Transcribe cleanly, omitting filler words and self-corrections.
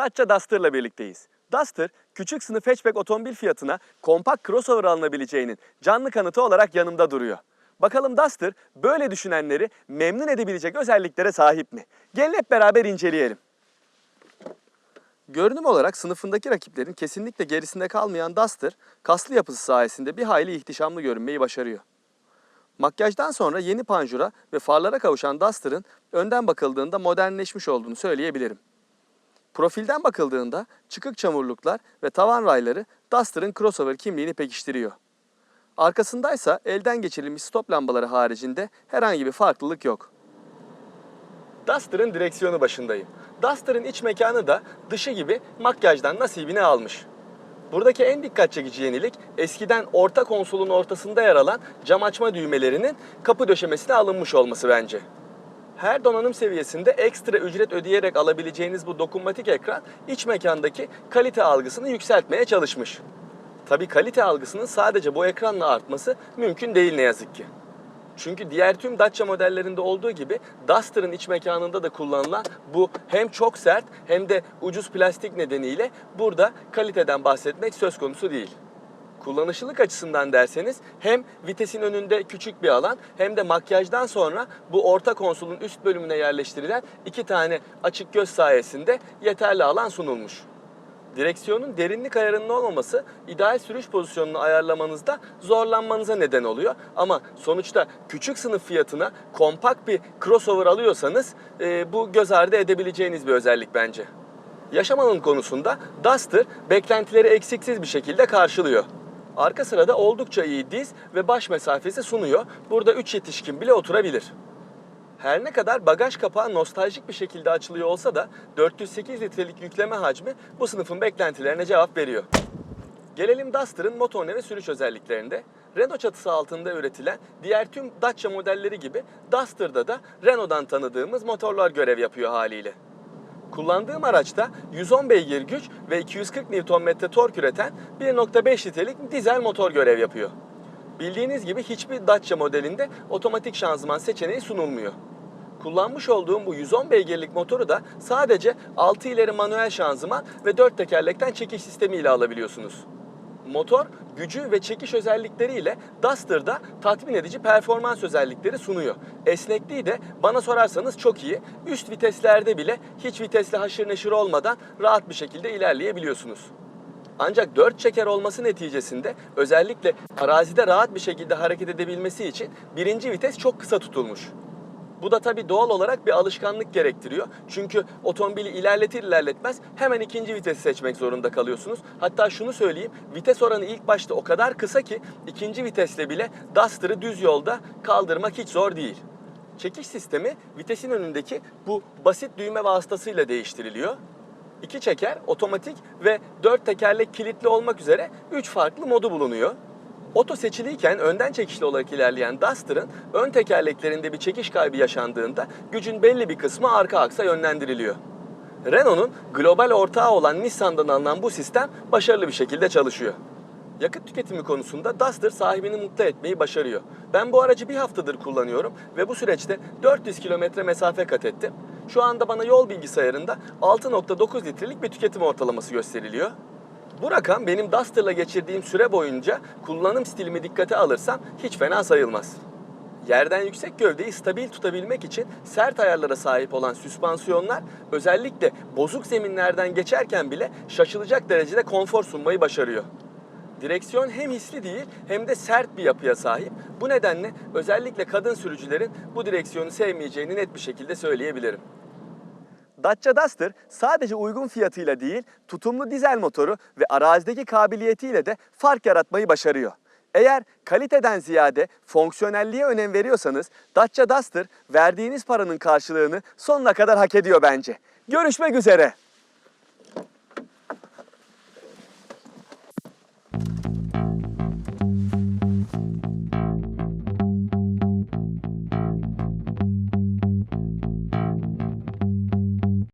Dacia Duster'la birlikteyiz. Duster, küçük sınıf hatchback otomobil fiyatına kompakt crossover alınabileceğinin canlı kanıtı olarak yanımda duruyor. Bakalım Duster, böyle düşünenleri memnun edebilecek özelliklere sahip mi? Gelin hep beraber inceleyelim. Görünüm olarak sınıfındaki rakiplerin kesinlikle gerisinde kalmayan Duster, kaslı yapısı sayesinde bir hayli ihtişamlı görünmeyi başarıyor. Makyajdan sonra yeni panjura ve farlara kavuşan Duster'ın önden bakıldığında modernleşmiş olduğunu söyleyebilirim. Profilden bakıldığında çıkık çamurluklar ve tavan rayları Duster'ın crossover kimliğini pekiştiriyor. Arkasındaysa elden geçirilmiş stop lambaları haricinde herhangi bir farklılık yok. Duster'ın direksiyonu başındayım. Duster'ın iç mekanı da dışı gibi makyajdan nasibini almış. Buradaki en dikkat çekici yenilik eskiden orta konsolun ortasında yer alan cam açma düğmelerinin kapı döşemesine alınmış olması bence. Her donanım seviyesinde ekstra ücret ödeyerek alabileceğiniz bu dokunmatik ekran iç mekandaki kalite algısını yükseltmeye çalışmış. Tabii kalite algısının sadece bu ekranla artması mümkün değil ne yazık ki. Çünkü diğer tüm Dacia modellerinde olduğu gibi Duster'ın iç mekanında da kullanılan bu hem çok sert hem de ucuz plastik nedeniyle burada kaliteden bahsetmek söz konusu değil. Kullanışlılık açısından derseniz hem vitesin önünde küçük bir alan hem de makyajdan sonra bu orta konsolun üst bölümüne yerleştirilen iki tane açık göz sayesinde yeterli alan sunulmuş. Direksiyonun derinlik ayarının olmaması ideal sürüş pozisyonunu ayarlamanızda zorlanmanıza neden oluyor. Ama sonuçta küçük sınıf fiyatına kompakt bir crossover alıyorsanız bu göz ardı edebileceğiniz bir özellik bence. Yaşam alanı konusunda Duster beklentileri eksiksiz bir şekilde karşılıyor. Arka sırada oldukça iyi diz ve baş mesafesi sunuyor. Burada 3 yetişkin bile oturabilir. Her ne kadar bagaj kapağı nostaljik bir şekilde açılıyor olsa da 408 litrelik yükleme hacmi bu sınıfın beklentilerine cevap veriyor. Gelelim Duster'ın motorine ve sürüş özelliklerinde. Renault çatısı altında üretilen diğer tüm Dacia modelleri gibi Duster'da da Renault'dan tanıdığımız motorlar görev yapıyor haliyle. Kullandığım araçta 110 beygir güç ve 240 Nm tork üreten 1.5 litrelik dizel motor görev yapıyor. Bildiğiniz gibi hiçbir Dacia modelinde otomatik şanzıman seçeneği sunulmuyor. Kullanmış olduğum bu 110 beygirlik motoru da sadece 6 ileri manuel şanzıman ve 4 tekerlekten çekiş sistemiyle alabiliyorsunuz. Motor, gücü ve çekiş özellikleriyle Duster'da tatmin edici performans özellikleri sunuyor. Esnekliği de bana sorarsanız çok iyi. Üst viteslerde bile hiç vitesle haşır neşir olmadan rahat bir şekilde ilerleyebiliyorsunuz. Ancak 4 çeker olması neticesinde özellikle arazide rahat bir şekilde hareket edebilmesi için birinci vites çok kısa tutulmuş. Bu da tabii doğal olarak bir alışkanlık gerektiriyor. Çünkü otomobili ilerletir ilerletmez hemen ikinci vitesi seçmek zorunda kalıyorsunuz. Hatta şunu söyleyeyim, vites oranı ilk başta o kadar kısa ki ikinci vitesle bile Duster'ı düz yolda kaldırmak hiç zor değil. Çekiş sistemi vitesin önündeki bu basit düğme vasıtasıyla değiştiriliyor. 2 çeker, otomatik ve 4 tekerlek kilitli olmak üzere 3 farklı modu bulunuyor. Oto seçiliyken önden çekişli olarak ilerleyen Duster'ın ön tekerleklerinde bir çekiş kaybı yaşandığında gücün belli bir kısmı arka aksa yönlendiriliyor. Renault'un global ortağı olan Nissan'dan alınan bu sistem başarılı bir şekilde çalışıyor. Yakıt tüketimi konusunda Duster sahibini mutlu etmeyi başarıyor. Ben bu aracı bir haftadır kullanıyorum ve bu süreçte 400 kilometre mesafe kat ettim. Şu anda bana yol bilgisayarında 6.9 litrelik bir tüketim ortalaması gösteriliyor. Bu rakam benim Duster'la geçirdiğim süre boyunca kullanım stilimi dikkate alırsam hiç fena sayılmaz. Yerden yüksek gövdeyi stabil tutabilmek için sert ayarlara sahip olan süspansiyonlar özellikle bozuk zeminlerden geçerken bile şaşılacak derecede konfor sunmayı başarıyor. Direksiyon hem hisli değil hem de sert bir yapıya sahip. Bu nedenle özellikle kadın sürücülerin bu direksiyonu sevmeyeceğini net bir şekilde söyleyebilirim. Dacia Duster sadece uygun fiyatıyla değil, tutumlu dizel motoru ve arazideki kabiliyetiyle de fark yaratmayı başarıyor. Eğer kaliteden ziyade fonksiyonelliğe önem veriyorsanız Dacia Duster verdiğiniz paranın karşılığını sonuna kadar hak ediyor bence. Görüşmek üzere.